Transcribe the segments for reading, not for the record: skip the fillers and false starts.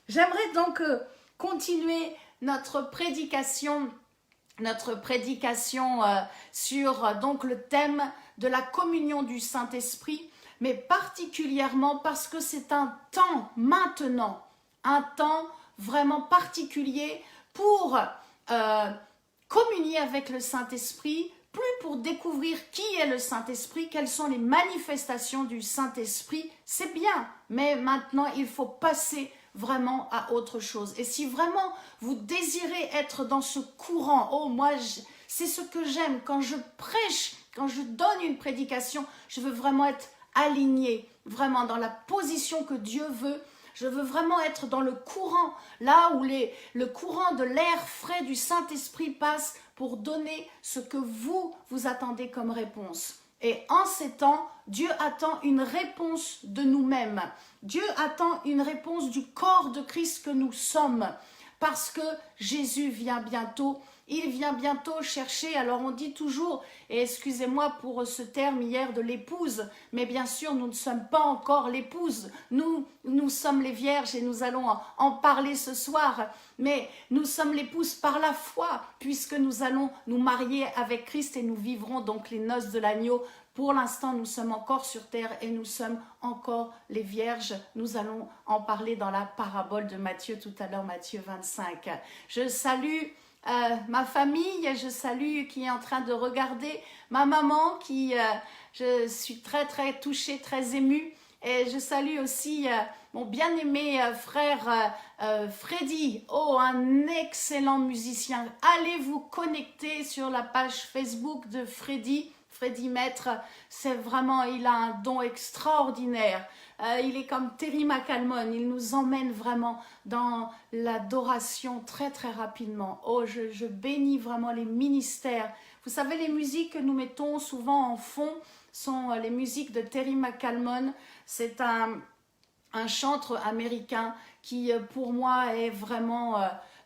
J'aimerais donc continuer notre prédication sur donc le thème de la communion du Saint-Esprit, mais particulièrement parce que c'est un temps maintenant, un temps vraiment particulier pour communier avec le Saint-Esprit, plus pour découvrir qui est le Saint-Esprit, quelles sont les manifestations du Saint-Esprit, c'est bien, mais maintenant il faut passer vraiment à autre chose. Et si vraiment vous désirez être dans ce courant, oh moi c'est ce que j'aime, quand je prêche, quand je donne une prédication, je veux vraiment être aligné, vraiment dans la position que Dieu veut. Je veux vraiment être dans le courant, là où le courant de l'air frais du Saint-Esprit passe pour donner ce que vous attendez comme réponse. Et en ces temps, Dieu attend une réponse de nous-mêmes. Dieu attend une réponse du corps de Christ que nous sommes. Parce que Jésus vient bientôt. Il vient bientôt chercher, alors on dit toujours, et excusez-moi pour ce terme hier de l'épouse, mais bien sûr nous ne sommes pas encore l'épouse, nous sommes les vierges et nous allons en parler ce soir, mais nous sommes l'épouse par la foi, puisque nous allons nous marier avec Christ et nous vivrons donc les noces de l'agneau. Pour l'instant, nous sommes encore sur terre et nous sommes encore les vierges. Nous allons en parler dans la parabole de Matthieu tout à l'heure, Matthieu 25. Je salue ma famille, je salue qui est en train de regarder ma maman qui, je suis très très touchée, très émue. Et je salue aussi mon bien-aimé frère Freddy, oh un excellent musicien. Allez vous connecter sur la page Facebook de Freddy Maître, c'est vraiment, il a un don extraordinaire. Il est comme Terry McCalmon, il nous emmène vraiment dans l'adoration très très rapidement. Oh, je bénis vraiment les ministères. Vous savez, les musiques que nous mettons souvent en fond sont les musiques de Terry McCalmon. C'est un chanteur américain qui pour moi est vraiment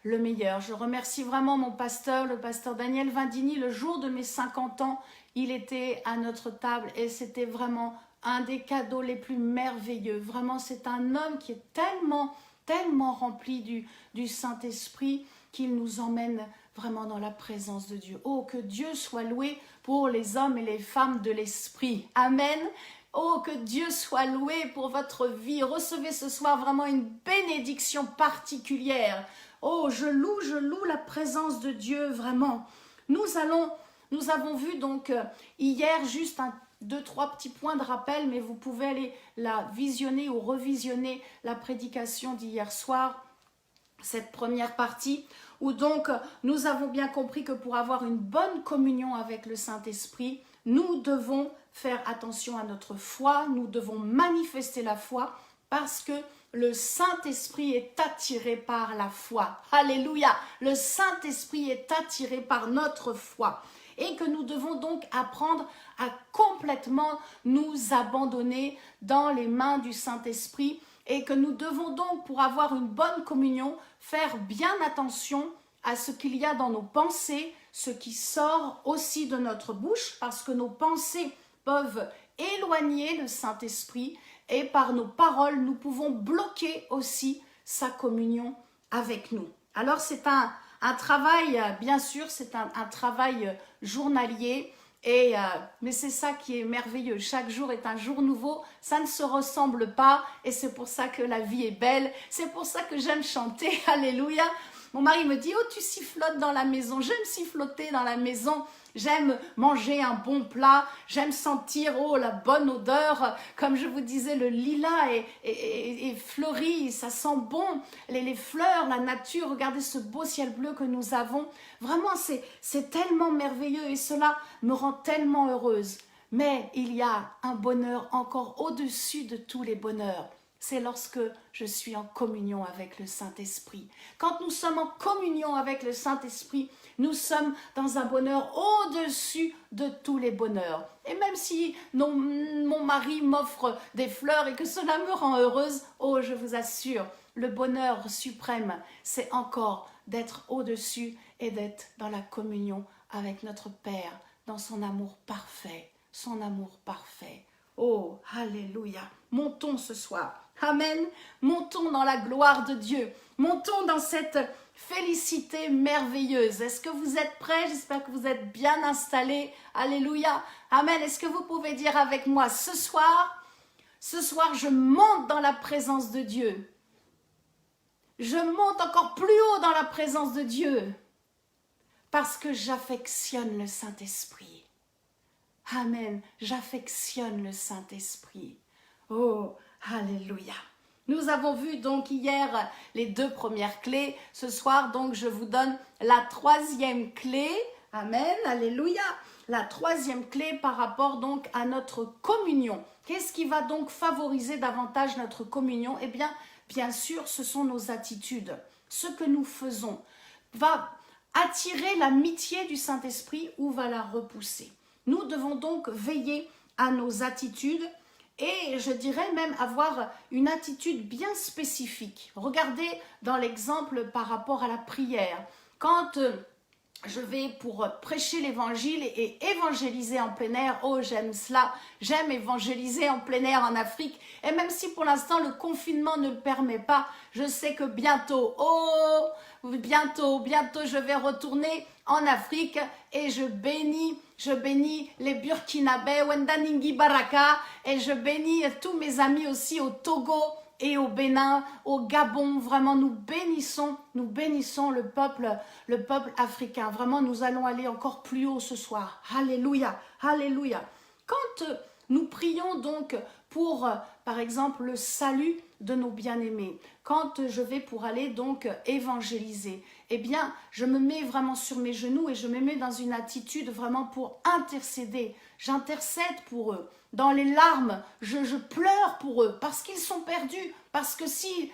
le meilleur. Je remercie vraiment mon pasteur, le pasteur Daniel Vindini. Le jour de mes 50 ans, il était à notre table et c'était vraiment un des cadeaux les plus merveilleux. Vraiment, c'est un homme qui est tellement rempli du Saint-Esprit qu'il nous emmène vraiment dans la présence de Dieu. Oh, que Dieu soit loué pour les hommes et les femmes de l'Esprit. Amen. Oh, que Dieu soit loué pour votre vie. Recevez ce soir vraiment une bénédiction particulière. Oh, je loue la présence de Dieu, vraiment. Nous avons vu donc hier juste 2-3 petits points de rappel, mais vous pouvez aller la visionner ou revisionner la prédication d'hier soir, cette première partie, où donc nous avons bien compris que pour avoir une bonne communion avec le Saint-Esprit, nous devons faire attention à notre foi, nous devons manifester la foi parce que le Saint-Esprit est attiré par la foi. Alléluia! Le Saint-Esprit est attiré par notre foi. Et que nous devons donc apprendre à complètement nous abandonner dans les mains du Saint-Esprit et que nous devons donc, pour avoir une bonne communion, faire bien attention à ce qu'il y a dans nos pensées, ce qui sort aussi de notre bouche, parce que nos pensées peuvent éloigner le Saint-Esprit et par nos paroles, nous pouvons bloquer aussi sa communion avec nous. Alors c'est un travail, bien sûr, c'est un travail journalier, mais c'est ça qui est merveilleux. Chaque jour est un jour nouveau, ça ne se ressemble pas et c'est pour ça que la vie est belle, c'est pour ça que j'aime chanter, alléluia. Mon mari me dit, oh tu sifflotes dans la maison, j'aime siffloter dans la maison, j'aime manger un bon plat, j'aime sentir oh la bonne odeur, comme je vous disais le lilas est fleuri, ça sent bon, les fleurs, la nature, regardez ce beau ciel bleu que nous avons, vraiment c'est tellement merveilleux et cela me rend tellement heureuse. Mais il y a un bonheur encore au-dessus de tous les bonheurs. C'est lorsque je suis en communion avec le Saint-Esprit. Quand nous sommes en communion avec le Saint-Esprit, nous sommes dans un bonheur au-dessus de tous les bonheurs. Et même si mon mari m'offre des fleurs et que cela me rend heureuse, oh, je vous assure, le bonheur suprême, c'est encore d'être au-dessus et d'être dans la communion avec notre Père, dans son amour parfait, son amour parfait. Oh, alléluia. Montons ce soir. Amen. Montons dans la gloire de Dieu. Montons dans cette félicité merveilleuse. Est-ce que vous êtes prêts? J'espère que vous êtes bien installés. Alléluia. Amen. Est-ce que vous pouvez dire avec moi ce soir, je monte dans la présence de Dieu. Je monte encore plus haut dans la présence de Dieu parce que j'affectionne le Saint-Esprit. Amen. J'affectionne le Saint-Esprit. Oh, alléluia. Nous avons vu donc hier les 2 premières clés. Ce soir, donc, je vous donne la 3e clé. Amen. Alléluia. La 3e clé par rapport donc à notre communion. Qu'est-ce qui va donc favoriser davantage notre communion? Eh bien sûr, ce sont nos attitudes. Ce que nous faisons va attirer l'amitié du Saint-Esprit ou va la repousser. Nous devons donc veiller à nos attitudes et je dirais même avoir une attitude bien spécifique. Regardez dans l'exemple par rapport à la prière. Quand je vais pour prêcher l'évangile et évangéliser en plein air. Oh, j'aime cela. J'aime évangéliser en plein air en Afrique. Et même si pour l'instant le confinement ne le permet pas, je sais que bientôt, bientôt, je vais retourner en Afrique et je bénis les Burkinabés, Wendaningi Baraka, et je bénis tous mes amis aussi au Togo et au Bénin, au Gabon. Vraiment, nous bénissons le peuple africain. Vraiment, nous allons aller encore plus haut ce soir. Alléluia, alléluia. Quand nous prions donc pour, par exemple, le salut de nos bien-aimés, quand je vais pour aller donc évangéliser, eh bien, je me mets vraiment sur mes genoux et je me mets dans une attitude vraiment pour intercéder. J'intercède pour eux. Dans les larmes, je pleure pour eux parce qu'ils sont perdus. Parce que si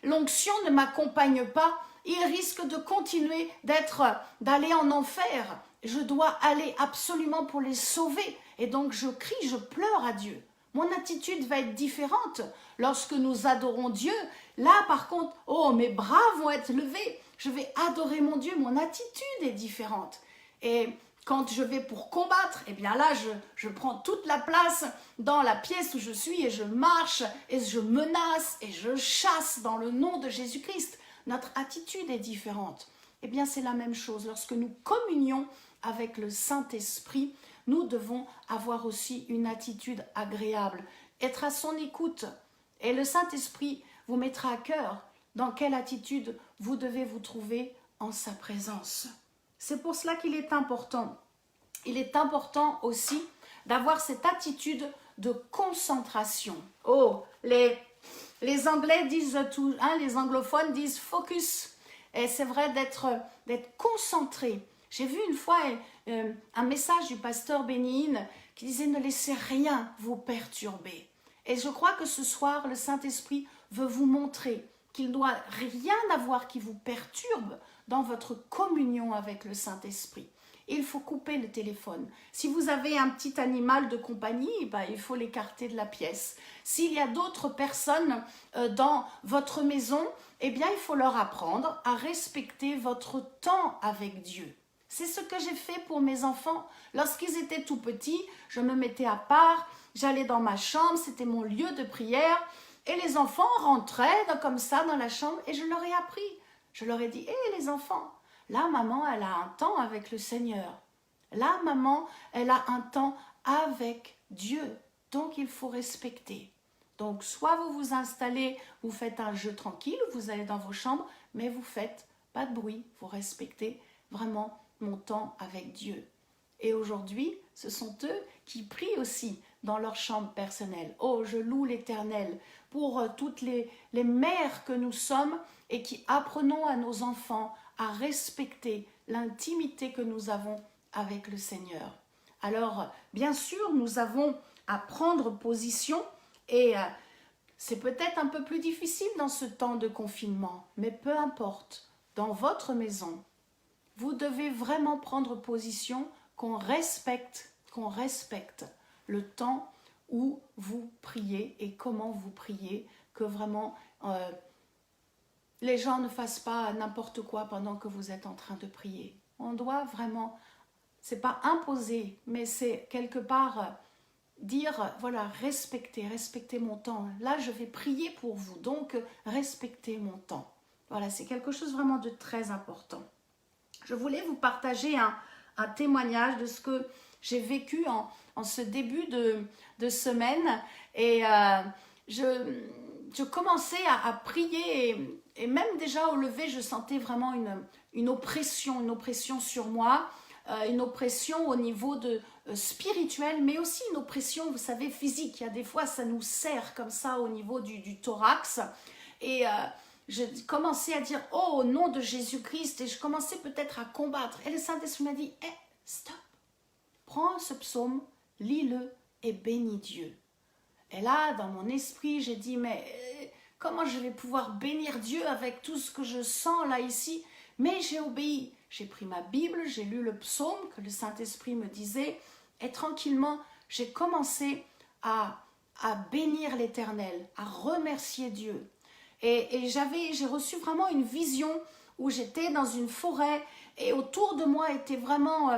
l'onction ne m'accompagne pas, ils risquent de continuer d'aller en enfer. Je dois aller absolument pour les sauver. Et donc je crie, je pleure à Dieu. Mon attitude va être différente lorsque nous adorons Dieu. Là, par contre, oh, mes bras vont être levés. Je vais adorer mon Dieu. Mon attitude est différente. Et quand je vais pour combattre, eh bien là, je prends toute la place dans la pièce où je suis et je marche et je menace et je chasse dans le nom de Jésus-Christ. Notre attitude est différente. Eh bien, c'est la même chose. Lorsque nous communions avec le Saint-Esprit, nous devons avoir aussi une attitude agréable, être à son écoute. Et le Saint-Esprit vous mettra à cœur dans quelle attitude vous devez vous trouver en sa présence. C'est pour cela qu'il est important. Il est important aussi d'avoir cette attitude de concentration. Oh, les Anglais disent tout, les anglophones disent focus. Et c'est vrai d'être concentré. J'ai vu une fois un message du pasteur Bénin qui disait ne laissez rien vous perturber. Et je crois que ce soir, le Saint-Esprit veut vous montrer qu'il ne doit rien avoir qui vous perturbe dans votre communion avec le Saint-Esprit. Il faut couper le téléphone. Si vous avez un petit animal de compagnie, il faut l'écarter de la pièce. S'il y a d'autres personnes dans votre maison, il faut leur apprendre à respecter votre temps avec Dieu. C'est ce que j'ai fait pour mes enfants. Lorsqu'ils étaient tout petits, je me mettais à part, j'allais dans ma chambre, c'était mon lieu de prière, et les enfants rentraient comme ça dans la chambre et je leur ai appris. Je leur ai dit, les enfants, là, maman, elle a un temps avec le Seigneur. Là, maman, elle a un temps avec Dieu. Donc, il faut respecter. Donc, soit vous vous installez, vous faites un jeu tranquille, vous allez dans vos chambres, mais vous faites pas de bruit. Vous respectez vraiment mon temps avec Dieu. Et aujourd'hui, ce sont eux qui prient aussi dans leur chambre personnelle. Oh, je loue l'Éternel pour toutes les mères que nous sommes et qui apprenons à nos enfants à respecter l'intimité que nous avons avec le Seigneur. Alors, bien sûr, nous avons à prendre position et c'est peut-être un peu plus difficile dans ce temps de confinement, mais peu importe, dans votre maison, vous devez vraiment prendre position qu'on respecte le temps où vous priez et comment vous priez, que vraiment les gens ne fassent pas n'importe quoi pendant que vous êtes en train de prier. On doit vraiment, c'est pas imposer, mais c'est quelque part dire, voilà, respectez mon temps. Là, je vais prier pour vous, donc respectez mon temps. Voilà, c'est quelque chose vraiment de très important. Je voulais vous partager un témoignage de ce que j'ai vécu en ce début de semaine. Et je commençais à prier et même déjà au lever, je sentais vraiment une oppression sur moi, une oppression au niveau spirituel, mais aussi une oppression, vous savez, physique. Il y a des fois, ça nous serre comme ça au niveau du thorax. Et je commençais à dire, oh, au nom de Jésus-Christ, et je commençais peut-être à combattre. Et le Saint-Esprit m'a dit, hey, stop, prends ce psaume, lis-le et bénis Dieu. Et là, dans mon esprit, j'ai dit, mais comment je vais pouvoir bénir Dieu avec tout ce que je sens là, ici? Mais j'ai obéi. J'ai pris ma Bible, j'ai lu le psaume que le Saint-Esprit me disait, et tranquillement, j'ai commencé à bénir l'Éternel, à remercier Dieu. Et j'ai reçu vraiment une vision où j'étais dans une forêt et autour de moi étaient vraiment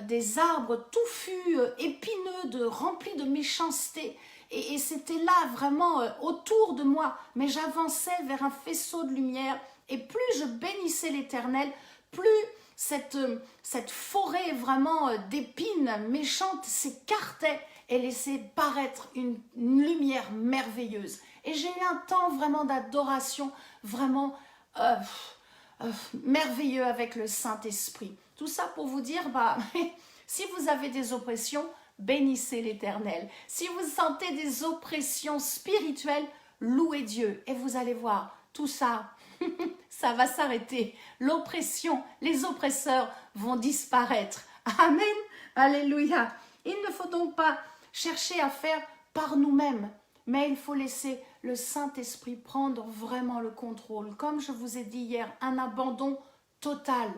des arbres touffus, épineux, remplis de méchanceté. Et c'était là vraiment autour de moi, mais j'avançais vers un faisceau de lumière et plus je bénissais l'Éternel, plus cette forêt vraiment d'épines méchantes s'écartait et laissait paraître une lumière merveilleuse. Et j'ai eu un temps vraiment d'adoration, vraiment merveilleux avec le Saint-Esprit. Tout ça pour vous dire, si vous avez des oppressions, bénissez l'Éternel. Si vous sentez des oppressions spirituelles, louez Dieu. Et vous allez voir, tout ça, ça va s'arrêter. L'oppression, les oppresseurs vont disparaître. Amen. Alléluia. Il ne faut donc pas chercher à faire par nous-mêmes, mais il faut laisser le Saint-Esprit prendre vraiment le contrôle. Comme je vous ai dit hier, un abandon total.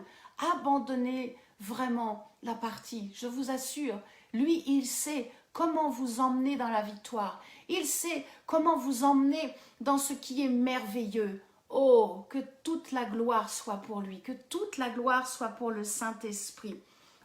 Abandonnez vraiment la partie. Je vous assure, lui, il sait comment vous emmener dans la victoire. Il sait comment vous emmener dans ce qui est merveilleux. Oh, que toute la gloire soit pour lui, que toute la gloire soit pour le Saint-Esprit.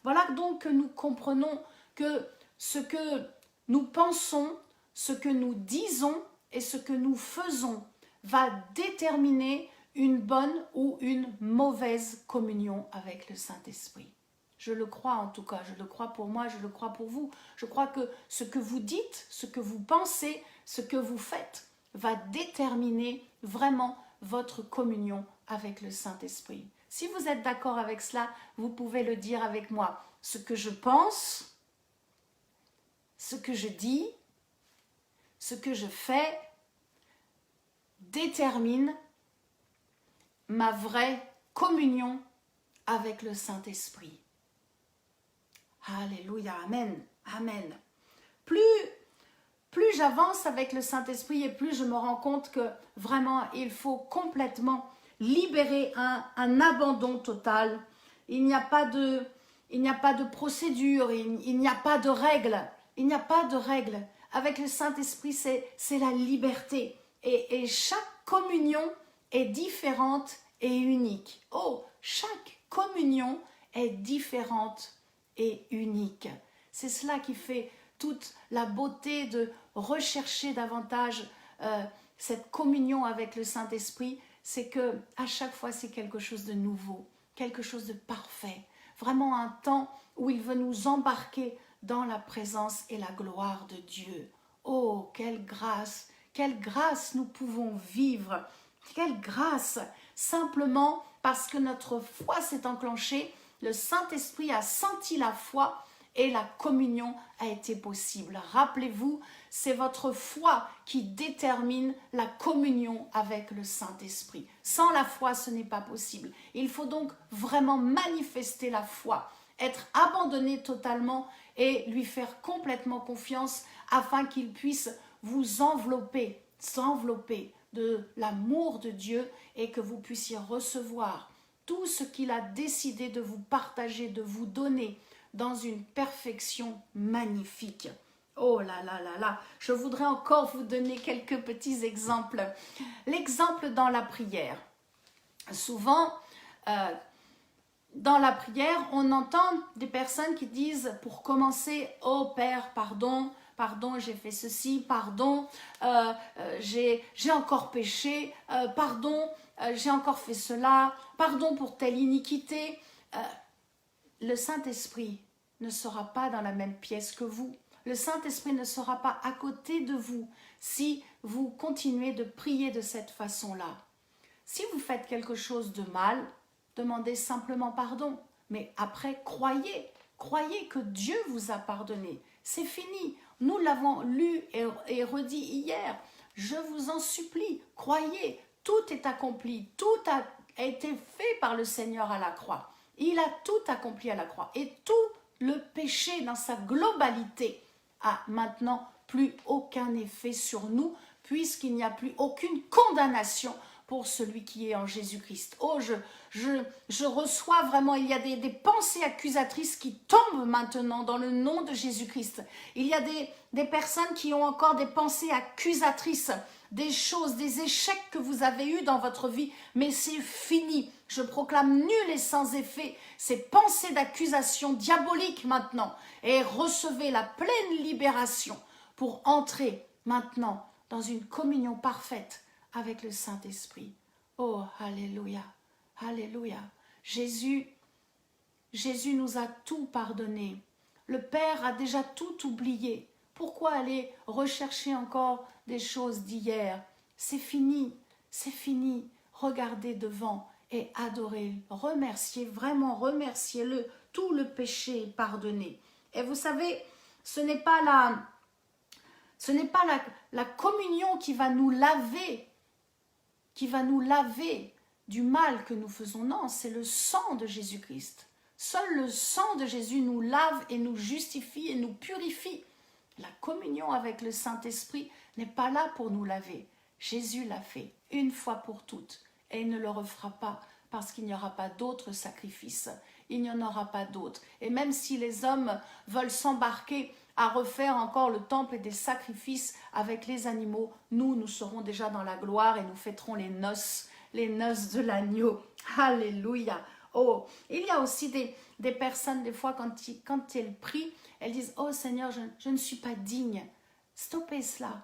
Voilà donc que nous comprenons que ce que nous pensons, ce que nous disons et ce que nous faisons va déterminer une bonne ou une mauvaise communion avec le Saint-Esprit. Je le crois en tout cas, je le crois pour moi, je le crois pour vous. Je crois que ce que vous dites, ce que vous pensez, ce que vous faites va déterminer vraiment votre communion avec le Saint-Esprit. Si vous êtes d'accord avec cela, vous pouvez le dire avec moi. Ce que je pense, ce que je dis, ce que je fais détermine ma vraie communion avec le Saint-Esprit. Alléluia, amen, amen. Plus j'avance avec le Saint-Esprit et plus je me rends compte que vraiment il faut complètement libérer un abandon total. Il n'y a pas de procédure, il n'y a pas de règles. Il n'y a pas de règles. Avec le Saint-Esprit, c'est la liberté. Et chaque communion est différente et unique. Oh, chaque communion est différente et unique. C'est cela qui fait toute la beauté de rechercher davantage cette communion avec le Saint-Esprit. C'est que à chaque fois, c'est quelque chose de nouveau, quelque chose de parfait. Vraiment un temps où il veut nous embarquer dans la présence et la gloire de Dieu. Oh, quelle grâce nous pouvons vivre, quelle grâce, simplement parce que notre foi s'est enclenchée, le Saint-Esprit a senti la foi et la communion a été possible. Rappelez-vous, c'est votre foi qui détermine la communion avec le Saint-Esprit. Sans la foi, ce n'est pas possible. Il faut donc vraiment manifester la foi, être abandonné totalement et lui faire complètement confiance afin qu'il puisse vous envelopper de l'amour de Dieu et que vous puissiez recevoir tout ce qu'il a décidé de vous partager, de vous donner dans une perfection magnifique. Oh là là là là, je voudrais encore vous donner quelques petits exemples. L'exemple dans la prière. Souvent, dans la prière, on entend des personnes qui disent pour commencer « Oh Père, pardon, pardon, j'ai fait ceci, pardon, j'ai encore péché, pardon, j'ai encore fait cela, pardon pour telle iniquité. Le Saint-Esprit ne sera pas dans la même pièce que vous. Le Saint-Esprit ne sera pas à côté de vous si vous continuez de prier de cette façon-là. Si vous faites quelque chose de mal, demandez simplement pardon. Mais après, croyez que Dieu vous a pardonné. C'est fini. Nous l'avons lu et redit hier. Je vous en supplie, croyez, tout est accompli, tout a été fait par le Seigneur à la croix. Il a tout accompli à la croix. Et tout le péché dans sa globalité a maintenant plus aucun effet sur nous, puisqu'il n'y a plus aucune condamnation pour celui qui est en Jésus-Christ. Oh, je reçois vraiment, il y a des pensées accusatrices qui tombent maintenant dans le nom de Jésus-Christ. Il y a des personnes qui ont encore des pensées accusatrices, des choses, des échecs que vous avez eus dans votre vie, mais c'est fini. Je proclame nul et sans effet ces pensées d'accusation diabolique maintenant, et recevez la pleine libération pour entrer maintenant dans une communion parfaite avec le Saint-Esprit. Oh, alléluia, alléluia. Jésus nous a tout pardonné. Le Père a déjà tout oublié. Pourquoi aller rechercher encore des choses d'hier? C'est fini, c'est fini. Regardez devant et adorez, remerciez, vraiment remerciez-le. Tout le péché est pardonné. Et vous savez, ce n'est pas la communion qui va nous laver du mal que nous faisons. Non, c'est le sang de Jésus-Christ. Seul le sang de Jésus nous lave et nous justifie et nous purifie. La communion avec le Saint-Esprit n'est pas là pour nous laver. Jésus l'a fait une fois pour toutes et il ne le refera pas parce qu'il n'y aura pas d'autre sacrifice. Il n'y en aura pas d'autre. Et même si les hommes veulent s'embarquer à refaire encore le temple et des sacrifices avec les animaux, nous serons déjà dans la gloire et nous fêterons les noces de l'agneau. Alléluia. Oh, il y a aussi des personnes, des fois, quand elles prient, elles disent « Oh Seigneur, je ne suis pas digne. » Stoppez cela.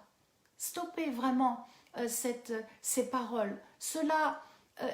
Stoppez vraiment ces paroles. Cela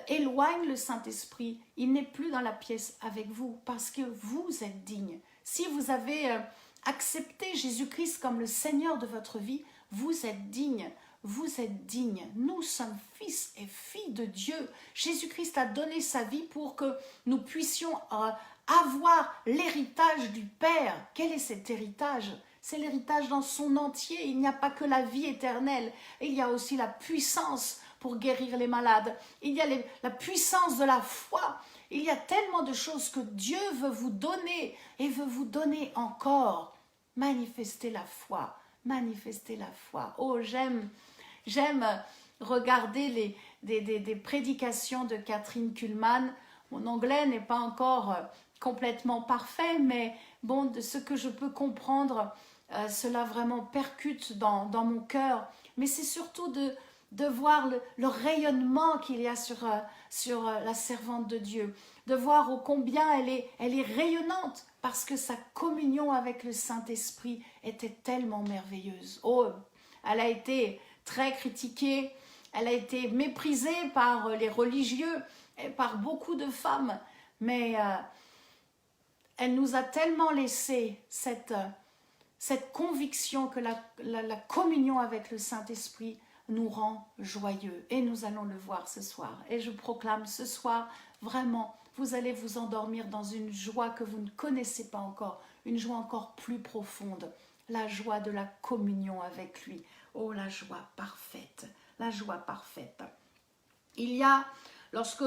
éloigne le Saint-Esprit. Il n'est plus dans la pièce avec vous parce que vous êtes digne. Si vous avez accepté Jésus-Christ comme le Seigneur de votre vie, vous êtes digne. Vous êtes digne. Nous sommes fils et filles de Dieu. Jésus-Christ a donné sa vie pour que nous puissions avoir l'héritage du Père. Quel est cet héritage? C'est l'héritage dans son entier. Il n'y a pas que la vie éternelle. Il y a aussi la puissance pour guérir les malades. Il y a la puissance de la foi. Il y a tellement de choses que Dieu veut vous donner et veut vous donner encore. Manifestez la foi. Manifestez la foi. Oh, j'aime regarder des prédications de Catherine Kuhlman. Mon anglais n'est pas encore complètement parfait, mais bon, de ce que je peux comprendre, cela vraiment percute dans mon cœur. Mais c'est surtout de voir le rayonnement qu'il y a sur la servante de Dieu, de voir ô combien elle est rayonnante, parce que sa communion avec le Saint-Esprit était tellement merveilleuse. Oh, elle a été très critiquée, elle a été méprisée par les religieux et par beaucoup de femmes, mais elle nous a tellement laissé cette conviction que la communion avec le Saint-Esprit nous rend joyeux. Et nous allons le voir ce soir. Et je proclame ce soir, vraiment, vous allez vous endormir dans une joie que vous ne connaissez pas encore, une joie encore plus profonde, la joie de la communion avec lui. Oh, la joie parfaite, la joie parfaite. Il y a, lorsque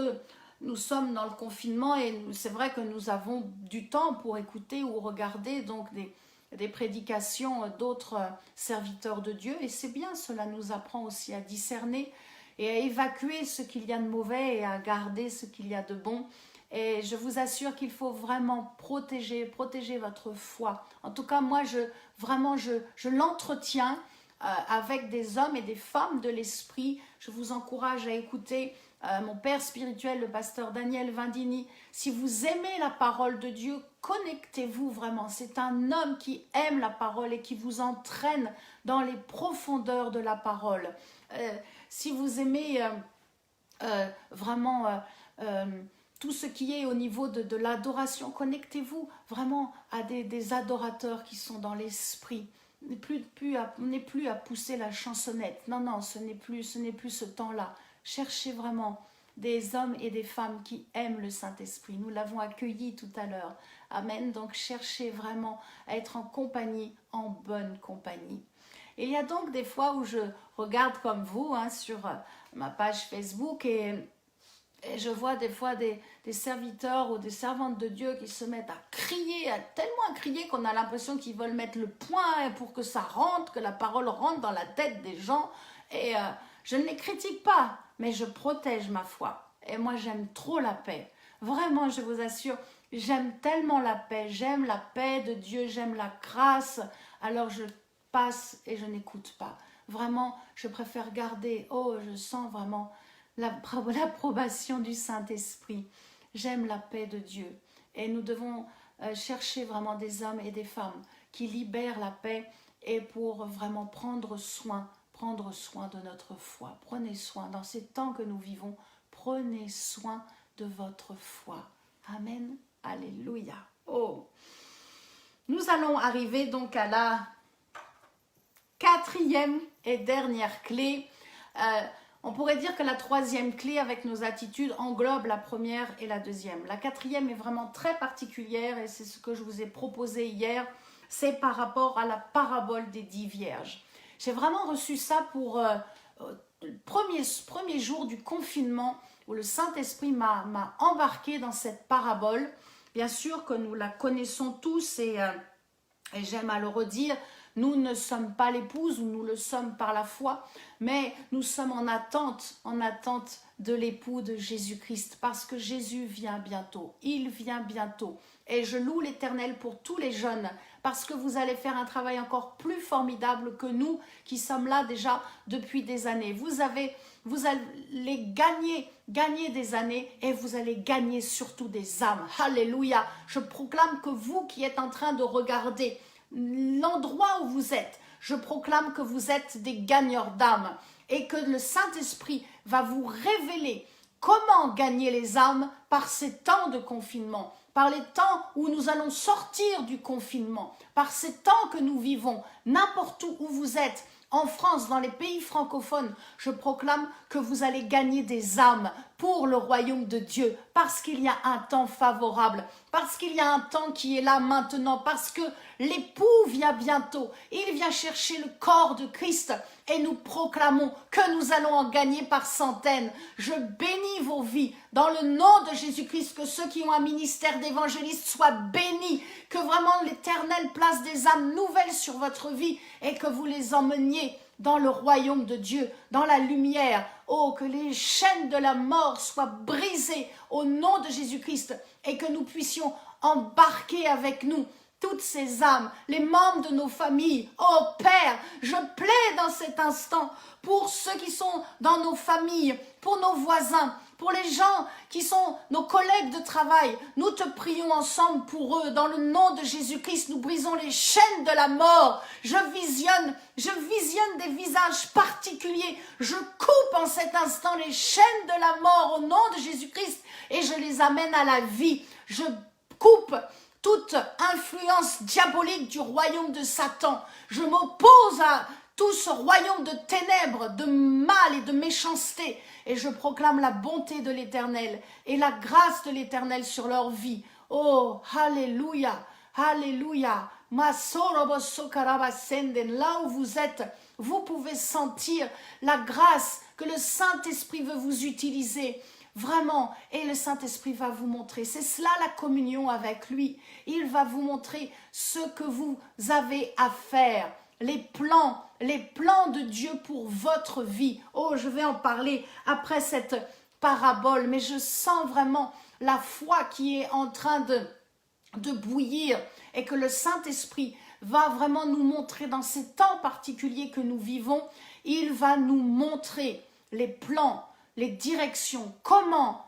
nous sommes dans le confinement, et c'est vrai que nous avons du temps pour écouter ou regarder donc des prédications d'autres serviteurs de Dieu, et c'est bien, cela nous apprend aussi à discerner et à évacuer ce qu'il y a de mauvais et à garder ce qu'il y a de bon. Et je vous assure qu'il faut vraiment protéger votre foi. En tout cas, moi, je l'entretiens avec des hommes et des femmes de l'esprit. Je vous encourage à écouter mon père spirituel, le pasteur Daniel Vindini, si vous aimez la parole de Dieu, connectez-vous vraiment. C'est un homme qui aime la parole et qui vous entraîne dans les profondeurs de la parole. Si vous aimez vraiment tout ce qui est au niveau de l'adoration, connectez-vous vraiment à des adorateurs qui sont dans l'esprit. On n'est plus à pousser la chansonnette. Non, non, ce n'est plus ce temps-là. Cherchez vraiment des hommes et des femmes qui aiment le Saint-Esprit. Nous l'avons accueilli tout à l'heure. Amen. Donc cherchez vraiment à être en compagnie, en bonne compagnie. Et il y a donc des fois où je regarde comme vous sur ma page Facebook et je vois des fois des serviteurs ou des servantes de Dieu qui se mettent à crier, tellement à crier qu'on a l'impression qu'ils veulent mettre le point pour que ça rentre, que la parole rentre dans la tête des gens. Et je ne les critique pas, mais je protège ma foi. Et moi, j'aime trop la paix. Vraiment, je vous assure, j'aime tellement la paix. J'aime la paix de Dieu, j'aime la grâce. Alors, je passe et je n'écoute pas. Vraiment, je préfère garder. Oh, je sens vraiment l'approbation du Saint-Esprit. J'aime la paix de Dieu. Et nous devons chercher vraiment des hommes et des femmes qui libèrent la paix et pour vraiment prendre soin de notre foi. Prenez soin, dans ces temps que nous vivons, prenez soin de votre foi. Amen. Alléluia. Oh. Nous allons arriver donc à la 4e et dernière clé. On pourrait dire que la 3e clé avec nos attitudes englobe la 1re et la 2e. La 4e est vraiment très particulière et c'est ce que je vous ai proposé hier. C'est par rapport à la parabole des 10 vierges. J'ai vraiment reçu ça pour le premier jour du confinement où le Saint-Esprit m'a embarqué dans cette parabole. Bien sûr que nous la connaissons tous et j'aime à le redire, nous ne sommes pas l'épouse ou nous le sommes par la foi, mais nous sommes en attente de l'époux de Jésus-Christ parce que Jésus vient bientôt, il vient bientôt. Et je loue l'Éternel pour tous les jeunes parce que vous allez faire un travail encore plus formidable que nous qui sommes là déjà depuis des années. Vous allez gagner des années et vous allez gagner surtout des âmes. Alléluia. Je proclame que vous qui êtes en train de regarder l'endroit où vous êtes, je proclame que vous êtes des gagneurs d'âmes et que le Saint-Esprit va vous révéler comment gagner les âmes par ces temps de confinement, par les temps où nous allons sortir du confinement, par ces temps que nous vivons, n'importe où vous êtes, en France, dans les pays francophones, je proclame que vous allez gagner des âmes pour le royaume de Dieu, parce qu'il y a un temps favorable, parce qu'il y a un temps qui est là maintenant, parce que l'époux vient bientôt, il vient chercher le corps de Christ et nous proclamons que nous allons en gagner par centaines. Je bénis vos vies dans le nom de Jésus-Christ, que ceux qui ont un ministère d'évangéliste soient bénis, que vraiment l'Éternel place des âmes nouvelles sur votre vie et que vous les emmeniez dans le royaume de Dieu, dans la lumière. Oh, que les chaînes de la mort soient brisées au nom de Jésus-Christ et que nous puissions embarquer avec nous toutes ces âmes, les membres de nos familles. Oh Père, je plaide dans cet instant pour ceux qui sont dans nos familles, pour nos voisins, pour les gens qui sont nos collègues de travail. Nous te prions ensemble pour eux. Dans le nom de Jésus-Christ, nous brisons les chaînes de la mort. Je visionne des visages particuliers. Je coupe en cet instant les chaînes de la mort au nom de Jésus-Christ et je les amène à la vie. Je coupe toute influence diabolique du royaume de Satan. Je m'oppose à tout ce royaume de ténèbres, de mal et de méchanceté. Et je proclame la bonté de l'Éternel et la grâce de l'Éternel sur leur vie. Oh, alléluia, alléluia. Là où vous êtes, vous pouvez sentir la grâce que le Saint-Esprit veut vous utiliser. Vraiment, et le Saint-Esprit va vous montrer. C'est cela la communion avec lui. Il va vous montrer ce que vous avez à faire. Les plans de Dieu pour votre vie. Oh, je vais en parler après cette parabole, mais je sens vraiment la foi qui est en train de bouillir et que le Saint-Esprit va vraiment nous montrer dans ces temps particuliers que nous vivons. Il va nous montrer les plans les directions, comment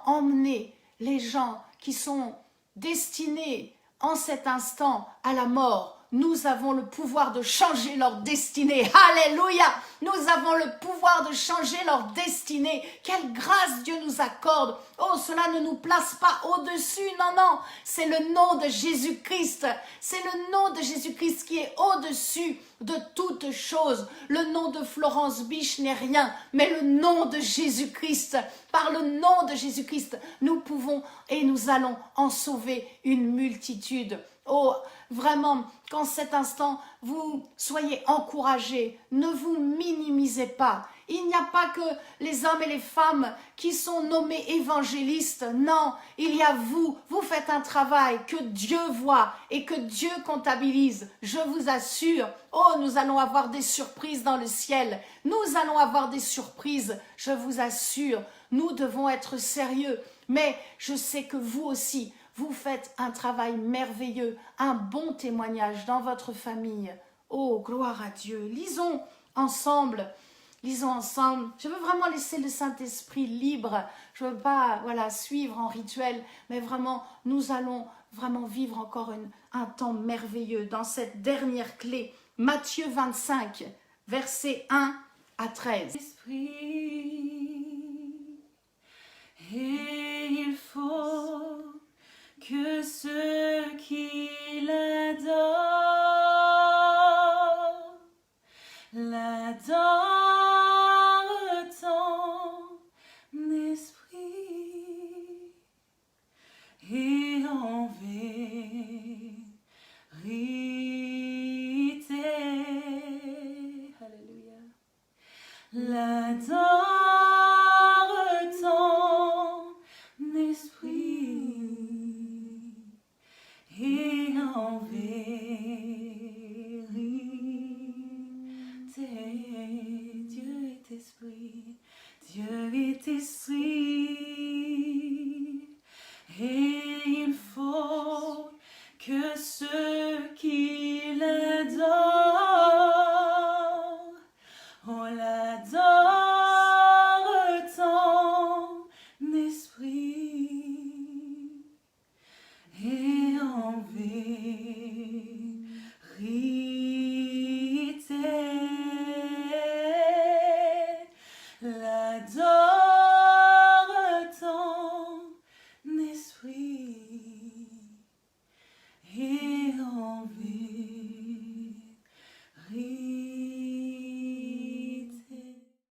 emmener les gens qui sont destinés en cet instant à la mort. Nous avons le pouvoir de changer leur destinée. Alléluia! Nous avons le pouvoir de changer leur destinée. Quelle grâce Dieu nous accorde. Oh, cela ne nous place pas au-dessus. Non, non. C'est le nom de Jésus-Christ. C'est le nom de Jésus-Christ qui est au-dessus de toute chose. Le nom de Florence Biche n'est rien, mais le nom de Jésus-Christ. Par le nom de Jésus-Christ, nous pouvons et nous allons en sauver une multitude. Oh, vraiment, qu'en cet instant, vous soyez encouragés, ne vous minimisez pas. Il n'y a pas que les hommes et les femmes qui sont nommés évangélistes. Non, il y a vous. Vous faites un travail que Dieu voit et que Dieu comptabilise. Je vous assure, oh, nous allons avoir des surprises dans le ciel. Nous allons avoir des surprises, je vous assure. Nous devons être sérieux. Mais je sais que vous aussi, vous faites un travail merveilleux, un bon témoignage dans votre famille. Oh, gloire à Dieu. Lisons ensemble. Je veux vraiment laisser le Saint-Esprit libre. Je ne veux pas suivre en rituel, mais vraiment, nous allons vraiment vivre encore un temps merveilleux dans cette dernière clé. Matthieu 25, versets 1 à 13. Esprit